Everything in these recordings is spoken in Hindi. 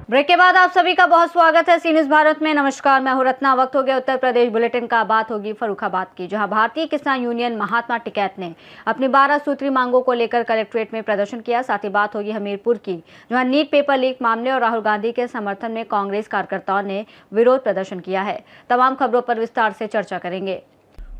ब्रेक के बाद आप सभी का बहुत स्वागत है सी न्यूज़ भारत में। नमस्कार, मैं हूं रत्ना। वक्त हो गया उत्तर प्रदेश बुलेटिन का। बात होगी फर्रुखाबाद की, जहां भारतीय किसान यूनियन महात्मा टिकैत ने अपनी 12 सूत्री मांगों को लेकर कलेक्ट्रेट में प्रदर्शन किया। साथ ही बात होगी हमीरपुर की, जहां नीट पेपर लीक मामले और राहुल गांधी के समर्थन में कांग्रेस कार्यकर्ताओं ने विरोध प्रदर्शन किया है। तमाम खबरों पर विस्तार से चर्चा करेंगे।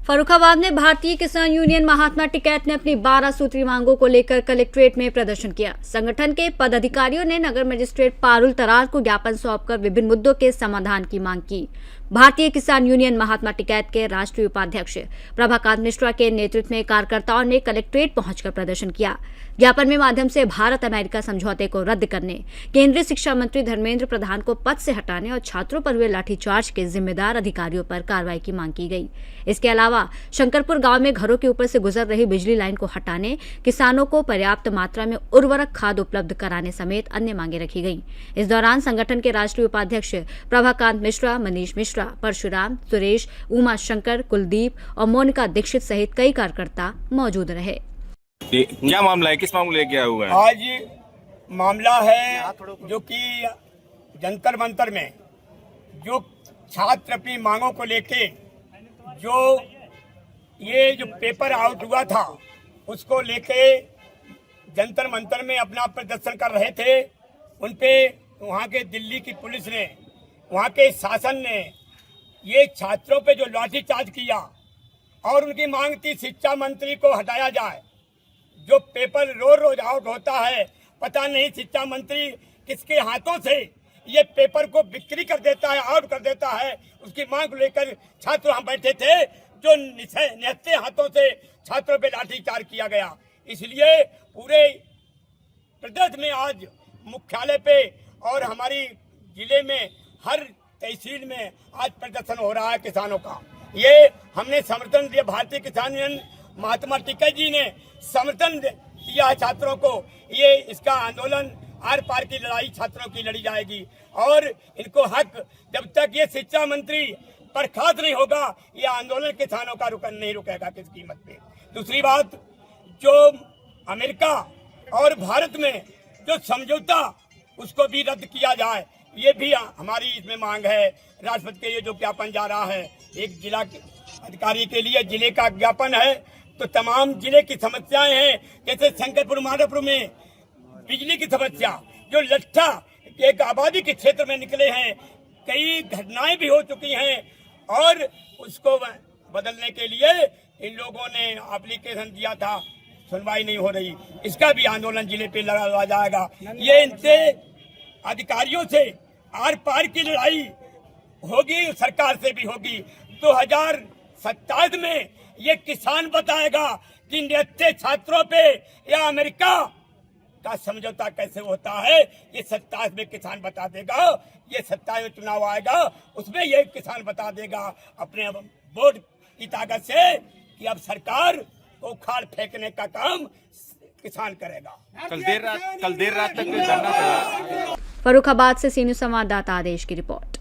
फर्रुखाबाद में भारतीय किसान यूनियन महात्मा टिकैत ने अपनी 12 सूत्री मांगों को लेकर कलेक्ट्रेट में प्रदर्शन किया। संगठन के पदाधिकारियों ने नगर मजिस्ट्रेट पारुल तरार को ज्ञापन सौंपकर विभिन्न मुद्दों के समाधान की मांग की। भारतीय किसान यूनियन महात्मा टिकैत के राष्ट्रीय उपाध्यक्ष प्रभाकांत मिश्रा के नेतृत्व में कार्यकर्ताओं ने कलेक्ट्रेट पहुंचकर प्रदर्शन किया। ज्ञापन में माध्यम से भारत अमेरिका समझौते को रद्द करने, केंद्रीय शिक्षा मंत्री धर्मेंद्र प्रधान को पद से हटाने और छात्रों पर हुए लाठीचार्ज के जिम्मेदार अधिकारियों पर कार्रवाई की मांग की गई। इसके अलावा शंकरपुर गांव में घरों के ऊपर से गुजर रही बिजली लाइन को हटाने, किसानों को पर्याप्त मात्रा में उर्वरक खाद उपलब्ध कराने समेत अन्य मांगे रखी गईं। इस दौरान संगठन के राष्ट्रीय उपाध्यक्ष प्रभाकांत मिश्रा, मनीष मिश्रा, परशुराम, सुरेश, उमा शंकर, कुलदीप और मोनिका दीक्षित सहित कई कार्यकर्ता मौजूद रहे। क्या मामला है, किस मामले क्या हुआ है? आज मामला है जो कि जंतर मंतर में जो छात्र अपनी मांगों को लेके जो पेपर आउट हुआ था उसको लेके जंतर मंतर में अपना प्रदर्शन कर रहे थे। उनपे वहाँ के दिल्ली की पुलिस ने, वहाँ के शासन ने ये छात्रों पे जो लाठीचार्ज किया और उनकी मांग थी शिक्षा मंत्री को हटाया जाए। जो पेपर रोज रोज आउट होता है, पता नहीं शिक्षा मंत्री किसके हाथों से ये पेपर को बिक्री कर देता है, आउट कर देता है। उसकी मांग को लेकर छात्र वहां बैठे थे, जो निहत्थे हाथों से छात्रों पे लाठीचार्ज किया गया। इसलिए पूरे प्रदेश में आज मुख्यालय पे और हमारी जिले में हर तहसील में आज प्रदर्शन हो रहा है किसानों का। ये हमने समर्थन दिया, भारतीय किसान यूनियन महात्मा टिकैत जी ने समर्थन दिया है छात्रों को। ये इसका आंदोलन आर पार की लड़ाई छात्रों की लड़ी जाएगी और इनको हक, जब तक ये शिक्षा मंत्री बर्खास्त नहीं होगा, ये आंदोलन किसानों का नहीं रुकेगा किस कीमत पे। दूसरी बात, जो अमेरिका और भारत में जो समझौता उसको भी रद्द किया जाए, ये भी हमारी इसमें मांग है। राष्ट्रपति के ये जो ज्ञापन जा रहा है, एक जिला अधिकारी के लिए जिले का ज्ञापन है, तो तमाम जिले की समस्याएं हैं। जैसे शंकरपुर माधोपुर में बिजली की समस्या, जो लट्ठा एक आबादी के क्षेत्र में निकले हैं, कई घटनाएं भी हो चुकी हैं और उसको बदलने के लिए इन लोगों ने एप्लीकेशन दिया था, सुनवाई नहीं हो रही। इसका भी आंदोलन जिले पे लड़ा जाएगा। ये इनसे अधिकारियों से आर पार की लड़ाई होगी, सरकार से भी होगी। 2027 में ये किसान बताएगा कि निहत्थे छात्रों पे या अमेरिका का समझौता कैसे होता है। ये 27 में किसान बता देगा। ये 27 में चुनाव आएगा, उसमें ये किसान बता देगा अपने वोट की ताकत से कि अब सरकार को उखाड़ फेंकने का काम किसान करेगा। कल देर रात तक धरना चला। फर्रुखाबाद से सी न्यूज़ संवाददाता आदेश की रिपोर्ट।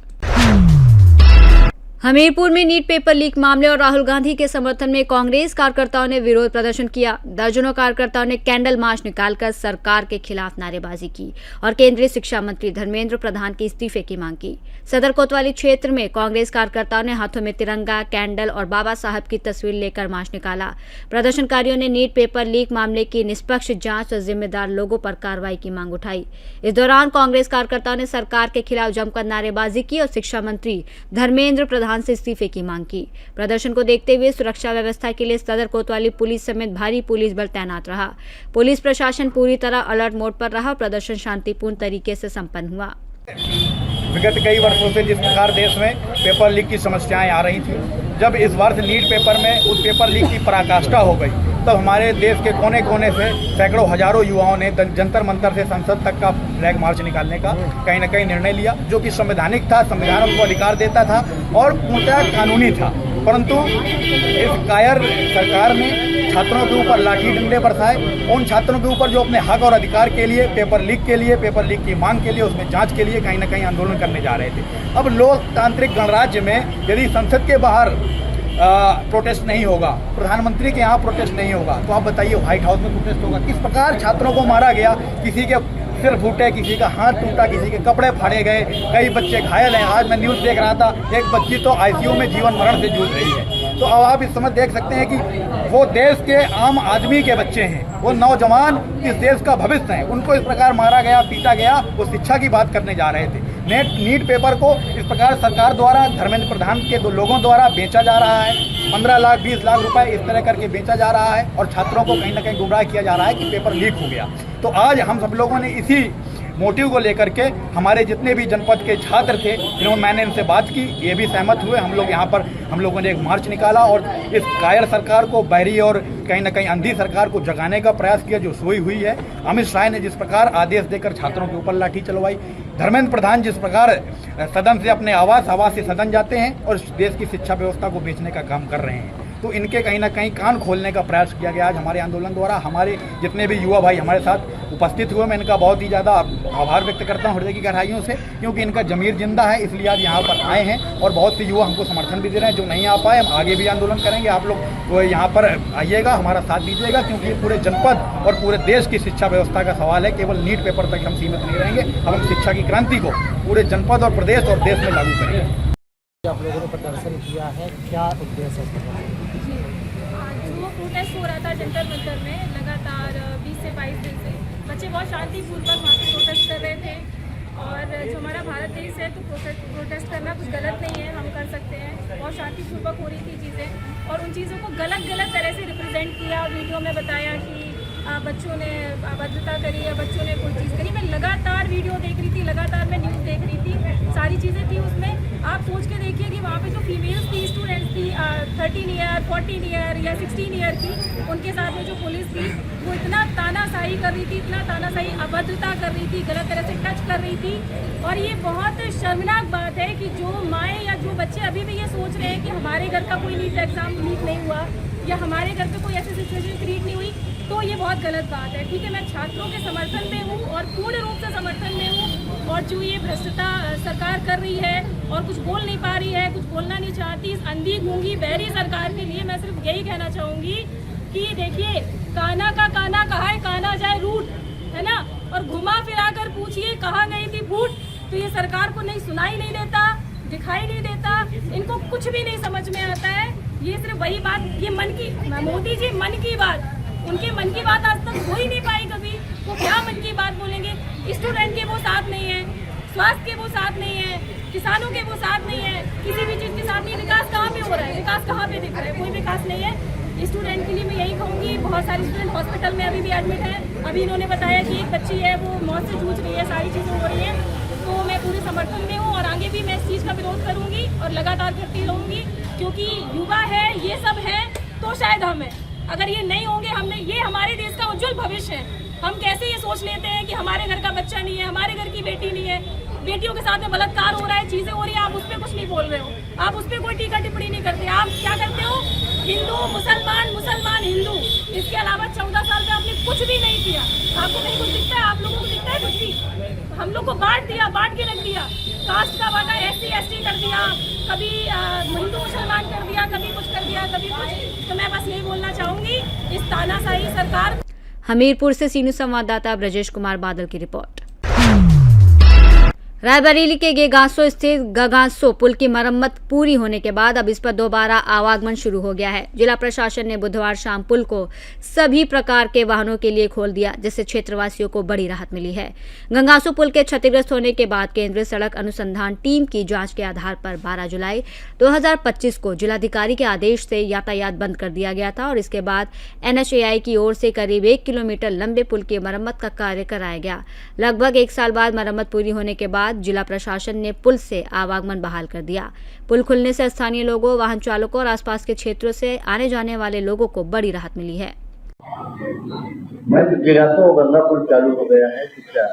हमीरपुर में नीट पेपर लीक मामले और राहुल गांधी के समर्थन में कांग्रेस कार्यकर्ताओं ने विरोध प्रदर्शन किया। दर्जनों कार्यकर्ताओं ने कैंडल मार्च निकालकर सरकार के खिलाफ नारेबाजी की और केंद्रीय शिक्षा मंत्री धर्मेंद्र प्रधान के इस्तीफे की मांग की। सदर कोतवाली क्षेत्र में कांग्रेस कार्यकर्ताओं ने हाथों में तिरंगा, कैंडल और बाबा साहब की तस्वीर लेकर मार्च निकाला। प्रदर्शनकारियों ने नीट पेपर लीक मामले की निष्पक्ष जांच और जिम्मेदार लोगों पर कार्रवाई की मांग उठाई। इस दौरान कांग्रेस कार्यकर्ताओं ने सरकार के खिलाफ जमकर नारेबाजी की और शिक्षा मंत्री धर्मेंद्र प्रधान से इस्तीफे की मांग की। प्रदर्शन को देखते हुए सुरक्षा व्यवस्था के लिए सदर कोतवाली पुलिस समेत भारी पुलिस बल तैनात रहा। पुलिस प्रशासन पूरी तरह अलर्ट मोड पर रहा। प्रदर्शन शांतिपूर्ण तरीके से संपन्न हुआ। विगत कई वर्षों से जिस प्रकार देश में पेपर लीक की समस्याएं आ रही थी, जब इस वर्ष नीट पेपर में उस पेपर लीक की पराकाष्ठा हो गई, तब हमारे देश के कोने कोने से सैकड़ों हजारों युवाओं ने जंतर मंतर से संसद तक का फ्लैग मार्च निकालने का कहीं न कहीं निर्णय लिया, जो कि संवैधानिक था, संविधान को अधिकार देता था और पूर्णतः कानूनी था। परंतु इस कायर सरकार ने छात्रों के ऊपर लाठी डंडे बरसाए। उन छात्रों के ऊपर जो अपने हक और अधिकार के लिए, पेपर लीक की मांग के लिए, उसमें जांच के लिए कहीं ना कहीं आंदोलन करने जा रहे थे। अब लोकतांत्रिक गणराज्य में यदि संसद के बाहर प्रोटेस्ट नहीं होगा, प्रधानमंत्री के यहाँ प्रोटेस्ट नहीं होगा, तो आप बताइए व्हाइट हाउस में प्रोटेस्ट होगा? किस प्रकार छात्रों को मारा गया, किसी के सिर फूटे, किसी का हाथ टूटा, किसी के कपड़े फाड़े गए, कई बच्चे घायल हैं। आज मैं न्यूज़ देख रहा था, एक बच्ची तो आईसीयू में जीवन मरण से जूझ रही है। तो अब आप इस समय देख सकते हैं कि वो देश के आम आदमी के बच्चे हैं, वो नौजवान इस देश का भविष्य हैं, उनको इस प्रकार मारा गया, पीटा गया। वो शिक्षा की बात करने जा रहे थे। नीट पेपर को इस प्रकार सरकार द्वारा, धर्मेंद्र प्रधान के दो लोगों द्वारा बेचा जा रहा है। 15 लाख 20 लाख रुपए इस तरह करके बेचा जा रहा है और छात्रों को कहीं ना कहीं गुमराह किया जा रहा है कि पेपर लीक हो गया। तो आज हम सब लोगों ने इसी मोटिव को लेकर के, हमारे जितने भी जनपद के छात्र थे, मैंने इनसे बात की, ये भी सहमत हुए। हम लोगों ने एक मार्च निकाला और इस कायर सरकार को, बहरी और कहीं ना कहीं अंधी सरकार को जगाने का प्रयास किया जो सोई हुई है। अमित शाह ने जिस प्रकार आदेश देकर छात्रों के ऊपर लाठी चलवाई, धर्मेंद्र प्रधान जिस प्रकार सदन से अपने आवास से सदन जाते हैं और देश की शिक्षा व्यवस्था को बेचने का काम कर रहे हैं, तो इनके कहीं ना कहीं कान खोलने का प्रयास किया गया आज हमारे आंदोलन द्वारा। हमारे जितने भी युवा भाई हमारे साथ उपस्थित हुए, मैं इनका बहुत ही ज़्यादा आभार व्यक्त करता हूँ हृदय की गहराइयों से, क्योंकि इनका जमीर जिंदा है, इसलिए आज यहाँ पर आए हैं। और बहुत से युवा हमको समर्थन भी दे रहे हैं। जो नहीं आ पाए, हम आगे भी आंदोलन करेंगे। आप लोग वो यहाँ पर आइएगा, हमारा साथ दीजिएगा, क्योंकि ये पूरे जनपद और पूरे देश की शिक्षा व्यवस्था का सवाल है। केवल नीट पेपर तक हम सीमित नहीं रहेंगे। अब हम शिक्षा की क्रांति को पूरे जनपद और प्रदेश और देश में लागू करेंगे। आप लोगों ने प्रदर्शन किया है, क्या उद्देश्य है? जो प्रोटेस्ट हो रहा था जंतर मंतर में लगातार 20 से 22 दिन से, बच्चे बहुत शांतिपूर्वक वहाँ पे प्रोटेस्ट कर रहे थे। और जो हमारा भारत देश है, तो प्रोटेस्ट करना कुछ गलत नहीं है, हम कर सकते हैं। बहुत शांतिपूर्वक हो रही थी चीज़ें, और उन चीज़ों को गलत तरह से रिप्रेजेंट किया। वीडियो में बताया कि बच्चों ने अभद्रता करी या बच्चों ने कोई चीज़ करी। मैं लगातार वीडियो देख रही थी, लगातार मैं न्यूज़ देख रही थी, सारी चीज़ें थी उसमें। आप सोच के देखिए कि वहाँ पे जो फीमेल्स थी, स्टूडेंट्स थी, 13 ईयर 14 ईयर या 16 ईयर की, उनके साथ में जो पुलिस थी वो इतना तानाशाही कर रही थी, इतना तानाशाही अभद्रता कर रही थी, गलत तरह से टच कर रही थी। और ये बहुत शर्मनाक बात है कि जो माएँ या जो बच्चे अभी भी ये सोच रहे हैं कि हमारे घर का कोई नीट एग्ज़ाम लीक नहीं हुआ या हमारे घर पे कोई ऐसी सिचुएशन क्रिएट नहीं हुई, तो ये बहुत गलत बात है। ठीक है, मैं छात्रों के समर्थन में हूँ और पूर्ण रूप से समर्थन में हूँ। और जो ये भ्रष्टता सरकार कर रही है और कुछ बोल नहीं पा रही है, कुछ बोलना नहीं चाहती, इस अंधी गूंगी बहरी सरकार के लिए मैं सिर्फ यही कहना चाहूँगी कि देखिए, काना का काना कहा है, काना जाए रूट, है ना। और घुमा फिरा कर पूछिए कहाँ गई थी बूट। तो ये सरकार को नहीं सुनाई नहीं देता, दिखाई नहीं देता, इनको कुछ भी नहीं समझ में आता है। ये सिर्फ वही बात, ये मन की, मोदी जी मन की बात, उनके मन की बात आज तक हो ही नहीं पाई कभी। वो क्या मन की बात बोलेंगे? स्टूडेंट के वो साथ नहीं है, स्वास्थ्य के वो साथ नहीं है, किसानों के वो साथ नहीं है, किसी भी चीज़ के साथ नहीं। विकास कहाँ पे हो रहा है? विकास कहाँ पे दिख रहा है? कोई विकास नहीं है। स्टूडेंट के लिए मैं यही कहूँगी, बहुत सारे स्टूडेंट हॉस्पिटल में अभी भी एडमिट हैं। अभी इन्होंने बताया कि एक बच्ची है वो मौत से जूझ रही है, सारी चीज़ें हो रही हैं। तो मैं पूरे समर्थन में हूँ और आगे भी मैं इस चीज़ का विरोध करूँगी और लगातार करती रहूँगी, क्योंकि युवा है, ये सब है तो शायद हम हैं। अगर ये नहीं होंगे, हमने, ये हमारे देश का उज्जवल भविष्य है। हम कैसे ये सोच लेते हैं कि हमारे घर का बच्चा नहीं है, हमारे घर की बेटी नहीं है, बेटियों के साथ में बलात्कार हो रहा है, चीज़ें हो रही है, आप उस पर कुछ नहीं बोल रहे हो, आप उस पर कोई टीका टिप्पणी नहीं करते। आप क्या करते हो? हिंदू मुसलमान, मुसलमान हिंदू, इसके अलावा 14 साल में आपने कुछ भी नहीं किया। आपको नहीं कुछ दिखता है? आप लोगों को दिखता है कुछ भी? हम लोग को बांट दिया, बांट के रख दिया, कास्ट का बांटा, SC ST कर दिया, कभी हिंदू मुसलमान कर दिया, कभी कुछ कर दिया, कभी कुछ। तो मैं बस यही बोलना चाहूँगी, इस तानाशाही सरकार। हमीरपुर से सीनियर संवाददाता ब्रजेश कुमार बादल की रिपोर्ट। रायबरेली के गेगांसो स्थित गगांसो पुल की मरम्मत पूरी होने के बाद अब इस पर दोबारा आवागमन शुरू हो गया है। जिला प्रशासन ने बुधवार शाम पुल को सभी प्रकार के वाहनों के लिए खोल दिया, जिससे क्षेत्रवासियों को बड़ी राहत मिली है। गंगासो पुल के क्षतिग्रस्त होने के बाद केंद्रीय सड़क अनुसंधान टीम की जांच के आधार पर 12 जुलाई 2025 को जिलाधिकारी के आदेश से यातायात बंद कर दिया गया था और इसके बाद NHAI की ओर से करीब 1 किलोमीटर लंबे पुल की मरम्मत का कार्य कराया गया। लगभग 1 साल बाद मरम्मत पूरी होने के बाद जिला प्रशासन ने पुल से आवागमन बहाल कर दिया। पुल खुलने से स्थानीय लोगों, वाहन चालकों और आसपास के क्षेत्रों से आने जाने वाले लोगों को बड़ी राहत मिली है। मैं गेगांसो गंगा पुल चालू हो गया है, क्या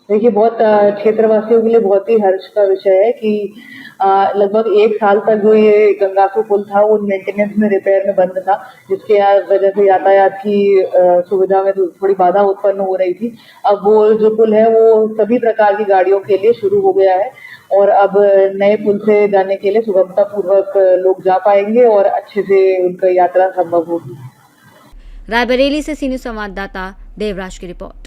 देखिए, बहुत क्षेत्रवासियों के लिए बहुत ही हर्ष का विषय है कि लगभग 1 साल तक जो ये गंगासू पुल था वो मेंटेनेंस में, रिपेयर में बंद था, जिसके वजह से यातायात की सुविधा में थोड़ी बाधा उत्पन्न हो रही थी। अब वो जो पुल है वो सभी प्रकार की गाड़ियों के लिए शुरू हो गया है और अब नए पुल से जाने के लिए सुगमता पूर्वक लोग जा पाएंगे और अच्छे से उनका यात्रा संभव होगी। रायबरेली से सीनियर संवाददाता देवराज की रिपोर्ट।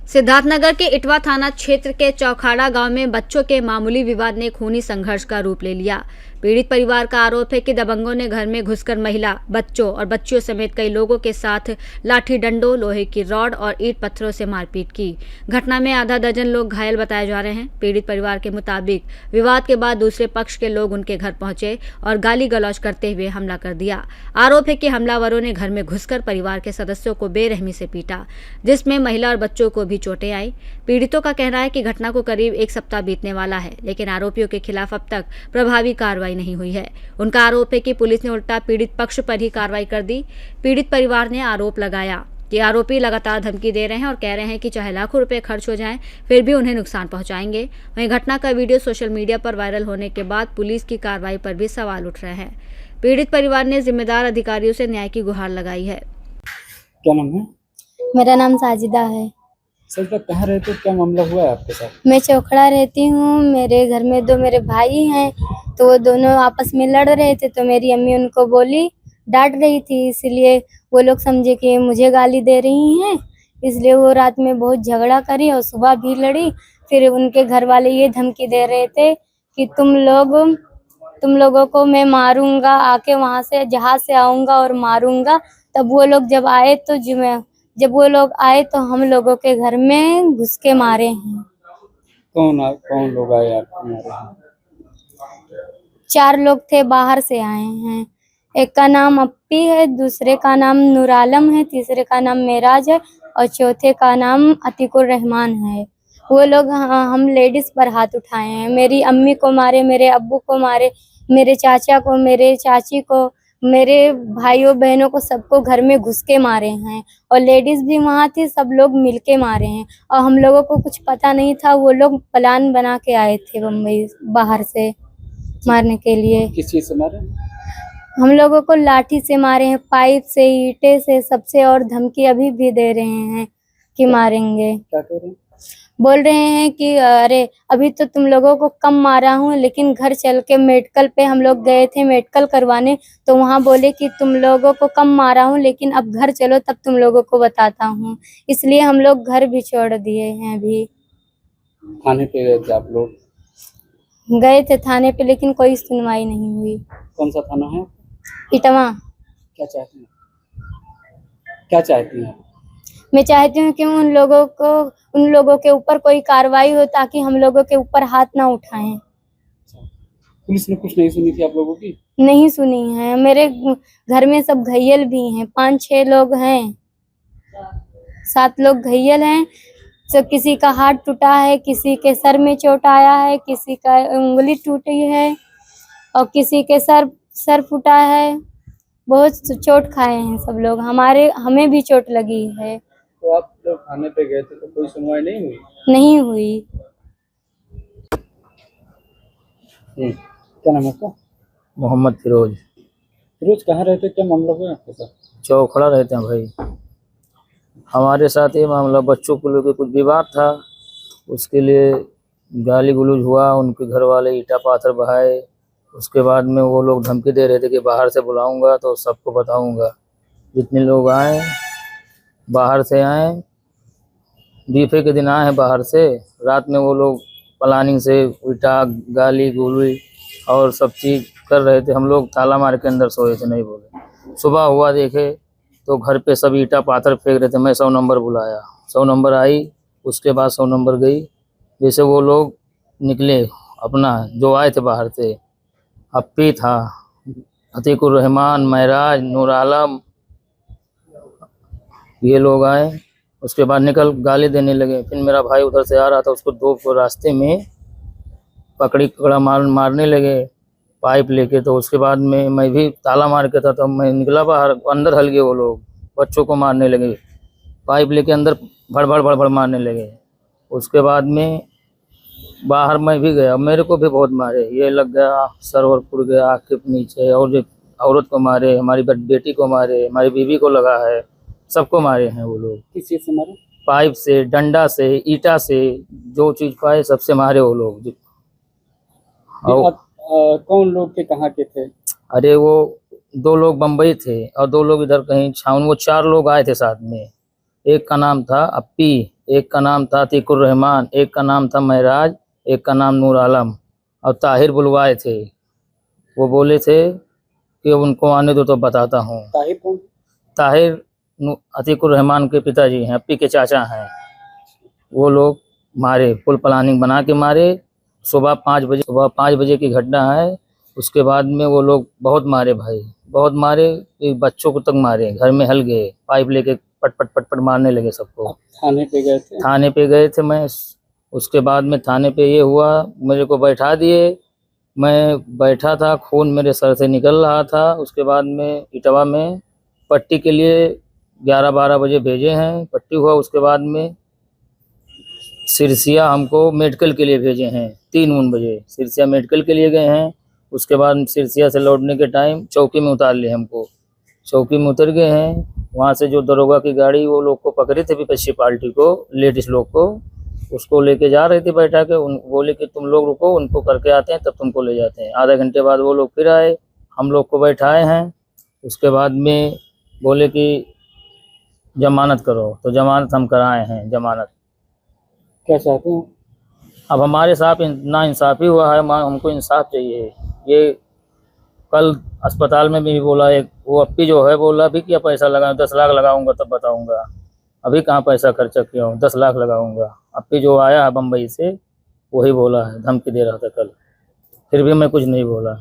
सिद्धार्थनगर के इटवा थाना क्षेत्र के चौखाड़ा गांव में बच्चों के मामूली विवाद ने खूनी संघर्ष का रूप ले लिया। पीड़ित परिवार का आरोप है कि दबंगों ने घर में घुसकर महिला, बच्चों और बच्चियों समेत कई लोगों के साथ लाठी डंडों, लोहे की रॉड और ईंट पत्थरों से मारपीट की। घटना में आधा दर्जन लोग घायल बताए जा रहे हैं। पीड़ित परिवार के मुताबिक विवाद के बाद दूसरे पक्ष के लोग उनके घर पहुंचे और गाली गलौज करते हुए हमला कर दिया। आरोप है कि हमलावरों ने घर में घुसकर परिवार के सदस्यों को बेरहमी से पीटा, जिसमें महिला और बच्चों को भी चोटें आई। पीड़ितों का कहना है कि घटना को करीब 1 सप्ताह बीतने वाला है, लेकिन आरोपियों के खिलाफ अब तक प्रभावी कार्रवाई नहीं हुई है। उनका आरोप है कि पुलिस ने उल्टा पीड़ित पक्ष पर ही कार्रवाई कर दी। पीड़ित परिवार ने आरोप लगाया कि आरोपी लगातार धमकी दे रहे हैं और कह रहे हैं कि चाहे लाखों रुपए खर्च हो जाएं, फिर भी उन्हें नुकसान पहुंचाएंगे। वहीं घटना का वीडियो सोशल मीडिया पर वायरल होने के बाद पुलिस की कार्रवाई पर भी सवाल उठ रहे हैं। पीड़ित परिवार ने जिम्मेदार अधिकारियों से न्याय की गुहार लगाई है। क्या नाम है? मेरा नाम साजिदा है। सर कहाँ रहते हो, क्या मामला हुआ है आपके साथ? मैं चौखड़ा रहती हूँ। मेरे घर में 2 मेरे भाई हैं, तो वो दोनों आपस में लड़ रहे थे, तो मेरी अम्मी उनको बोली, डांट रही थी, इसलिए वो लोग समझे कि मुझे गाली दे रही हैं, इसलिए वो रात में बहुत झगड़ा करी और सुबह भी लड़ी। फिर उनके घर वाले ये धमकी दे रहे थे कि तुम लोगों को मैं मारूंगा, आके वहाँ से जहाज से आऊंगा और मारूंगा। तब वो लोग जब वो लोग आए तो हम लोगों के घर में घुस के मारे हैं। कौन लोग आए आपके मारे? 4 लोग थे, बाहर से आए हैं। एक का नाम अप्पी है, दूसरे का नाम नूर आलम है, तीसरे का नाम मेराज है और चौथे का नाम अतीकुर रहमान है। वो लोग हम लेडीज पर हाथ उठाए हैं। मेरी अम्मी को मारे, मेरे अब्बू को मारे, मेरे चाचा को, मेरे चाची को, मेरे भाइयों बहनों को, सबको घर में घुस के मारे हैं और लेडीज भी वहाँ थी, सब लोग मिलके मारे हैं। और हम लोगों को कुछ पता नहीं था, वो लोग प्लान बना के आए थे बम्बई बाहर से मारने के लिए। किस चीज से मारे? हम लोगों को लाठी से मारे हैं, पाइप से, ईंटे से, सबसे, और धमकी अभी भी दे रहे हैं कि मारेंगे। क्या कह रहे हैं? बोल रहे हैं कि अरे अभी तो तुम लोगों को कम मारा हूँ, लेकिन घर चल के मेडिकल पे हम लोग गए थे मेडिकल करवाने, तो वहाँ बोले कि तुम लोगों को कम मारा हूँ, लेकिन अब घर चलो तब तुम लोगों को बताता हूँ। इसलिए हम लोग घर भी छोड़ दिए हैं। अभी थाने पे गए थे आप लोग? गए थे थाने पे, लेकिन कोई सुनवाई नहीं हुई। कौन सा थाना है? इटवा। क्या चाहती हैं? क्या चाहती हैं? मैं चाहती हूँ कि उन लोगों के ऊपर कोई कार्रवाई हो, ताकि हम लोगों के ऊपर हाथ ना उठाएं। पुलिस ने कुछ नहीं सुनी थी आप लोगों की? नहीं सुनी है। मेरे घर में सब घायल भी हैं, 5-6 लोग हैं, 7 लोग घायल हैं। तो किसी का हाथ टूटा है, किसी के सर में चोट आया है, किसी का उंगली टूटी है और किसी के सर फूटा है। बहुत चोट खाए हैं सब लोग, हमें भी चोट लगी है। तो आप जब थाने पे गए थे तो कोई सुनवाई नहीं हुई? नहीं हुई। क्या नाम है आपका? मोहम्मद फिरोज। फिरोज कहाँ रहते, क्या मामला हुआ आपके साथ? चौखड़ा रहते हैं भाई। हमारे साथ ये मामला बच्चों को लेकर कुछ विवाद था, उसके लिए गाली गलौज हुआ, उनके घर वाले ईटा पाथर बहाए। उसके बाद में वो लोग धमकी दे रहे थे कि बाहर से बुलाऊंगा तो सबको बताऊंगा। जितने लोग आए, बाहर से आए, दीपे के दिन आए हैं बाहर से, रात में वो लोग प्लानिंग से ईटा, गाली गुली और सब चीज़ कर रहे थे। हम लोग ताला मार के अंदर सोए थे, नहीं बोले। सुबह हुआ देखे तो घर पे सब ईटा पाथर फेंक रहे थे। मैं 100 नंबर बुलाया, 100 नंबर आई, उसके बाद 100 नंबर गई। जैसे वो लोग निकले अपना, जो आए थे बाहर से, अप्पी था, अतीकुर रहमान, महराज, नूर आलम, ये लोग आए। उसके बाद गाली देने लगे। फिर मेरा भाई उधर से आ रहा था, उसको 2 रास्ते में पकड़ा मारने लगे पाइप लेके। तो उसके बाद में मैं भी ताला मार के था, तो मैं निकला बाहर, अंदर हल गए वो लोग, बच्चों को मारने लगे। पाइप लेके अंदर भड़ मारने लगे। उसके बाद में बाहर मैं भी गया, मेरे को भी बहुत मारे, ये लग गया, सरवर फूट गया, आँख के नीचे, और जो औरत को मारे, हमारी बेटी को मारे, हमारी बीवी को लगा है, सबको मारे हैं वो लोग। किस चीज से मारे? पाइप से, डंडा से, ईटा से, जो चीज पाए सबसे मारे वो लोग। और कौन लोग थे, कहाँ के थे? अरे वो 2 लोग बम्बई थे और 2 लोग इधर कहीं छावन, वो 4 लोग आए थे साथ में। एक का नाम था अप्पी, एक का नाम था अतीकुर रहमान, एक का नाम था महराज, एक का नाम नूर आलम, और ताहिर बुलवाए थे। वो बोले थे कि उनको आने दो तो बताता हूँ। ताहिर कौन? ताहिर अतीकुर रहमान के पिताजी हैं, अप्पी के चाचा हैं। वो लोग मारे, फुल प्लानिंग बना के मारे। सुबह 5 बजे की घटना है। उसके बाद में वो लोग बहुत मारे भाई, बहुत मारे, बच्चों को तक मारे, घर में हल गए, पाइप लेके पट मारने लगे सबको। थाने पे गए थे? थाने पे गए थे मैं। उसके बाद में थाने पे ये हुआ, मेरे को बैठा दिए, मैं बैठा था, खून मेरे सर से निकल रहा था। उसके बाद में इटवा में पट्टी के लिए 11-12 बजे भेजे हैं, पट्टी हुआ। उसके बाद में सिरसिया हमको मेडिकल के लिए भेजे हैं, 3 बजे सिरसिया मेडिकल के लिए गए हैं। उसके बाद सिरसिया से लौटने के टाइम चौकी में उतार लिए हमको, चौकी में उतर गए हैं। वहाँ से जो दरोगा की गाड़ी वो लोग को पकड़े थे, विपक्षी पार्टी को, लेडीज लोग को, उसको लेके जा रहे थे बैठा के। बोले कि तुम लोग रुको, उनको करके आते हैं तब तुमको ले जाते हैं। आधा घंटे बाद वो लोग फिर आए, हम लोग को बैठाए हैं। उसके बाद में बोले कि जमानत करो, तो जमानत हम कराए हैं। जमानत क्या चाहते हैं? अब हमारे साथ ना इंसाफ़ी हुआ है, हमको इंसाफ चाहिए। ये कल अस्पताल में भी बोला, एक वो अप्पी जो है बोला भी कि पैसा लगाऊं, 10 लाख लगाऊंगा तब बताऊंगा। अभी कहाँ पैसा खर्चा किया हूँ, 10 लाख लगाऊंगा। अप्पी जो आया है बम्बई से, वही बोला है, धमकी दे रहा था कल। फिर भी मैं कुछ नहीं बोला।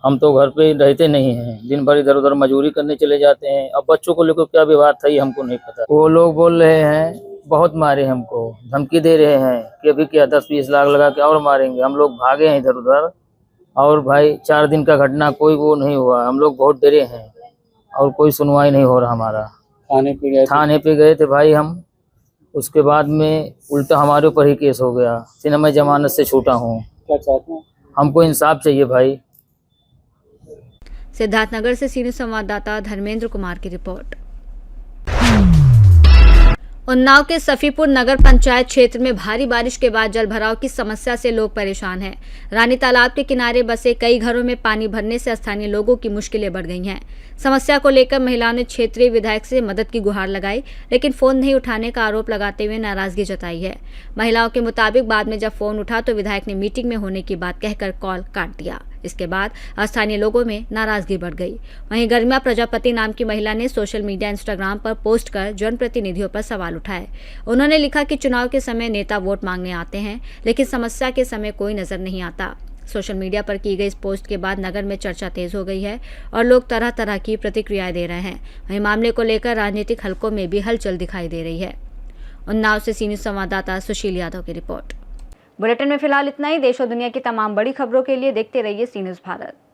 हम तो घर पे रहते नहीं हैं, दिन भर इधर उधर मजदूरी करने चले जाते हैं। अब बच्चों को लेकर क्या विवाद था ये हमको नहीं पता। वो लोग बोल रहे हैं बहुत मारे हमको, धमकी दे रहे हैं कि अभी क्या 10-20 लाख लगा के और मारेंगे। हम लोग भागे हैं इधर उधर, और भाई 4 दिन का घटना, कोई वो नहीं हुआ। हम लोग बहुत डरे हैं और कोई सुनवाई नहीं हो रहा हमारा। थाने पे गए थे? थाने पे गए थे भाई हम। उसके बाद में उल्टा हमारे ऊपर ही केस हो गया, फिर मैं जमानत से छूटा हूँ। क्या चाहते हैं? हमको इंसाफ चाहिए भाई। सिद्धार्थनगर से सीनियर संवाददाता धर्मेंद्र कुमार की रिपोर्ट। उन्नाव के सफीपुर नगर पंचायत क्षेत्र में भारी बारिश के बाद जलभराव की समस्या से लोग परेशान हैं। रानी तालाब के किनारे बसे कई घरों में पानी भरने से स्थानीय लोगों की मुश्किलें बढ़ गई हैं। समस्या को लेकर महिलाओं ने क्षेत्रीय विधायक से मदद की गुहार लगाई, लेकिन फोन नहीं उठाने का आरोप लगाते हुए नाराजगी जताई है। महिलाओं के मुताबिक बाद में जब फोन उठा तो विधायक ने मीटिंग में होने की बात कहकर कॉल काट दिया। इसके बाद स्थानीय लोगों में नाराजगी बढ़ गई। वहीं गरिमा प्रजापति नाम की महिला ने सोशल मीडिया इंस्टाग्राम पर पोस्ट कर जनप्रतिनिधियों पर सवाल उठाए। उन्होंने लिखा कि चुनाव के समय नेता वोट मांगने आते हैं, लेकिन समस्या के समय कोई नजर नहीं आता। सोशल मीडिया पर की गई इस पोस्ट के बाद नगर में चर्चा तेज हो गई है और लोग तरह तरह की प्रतिक्रियाएं दे रहे हैं। वहीं मामले को लेकर राजनीतिक हलकों में भी हलचल दिखाई दे रही है। उन्नाव से सीनियर संवाददाता सुशील यादव की रिपोर्ट। बुलेटिन में फिलहाल इतना ही। देश और दुनिया की तमाम बड़ी खबरों के लिए देखते रहिए सी न्यूज़ भारत।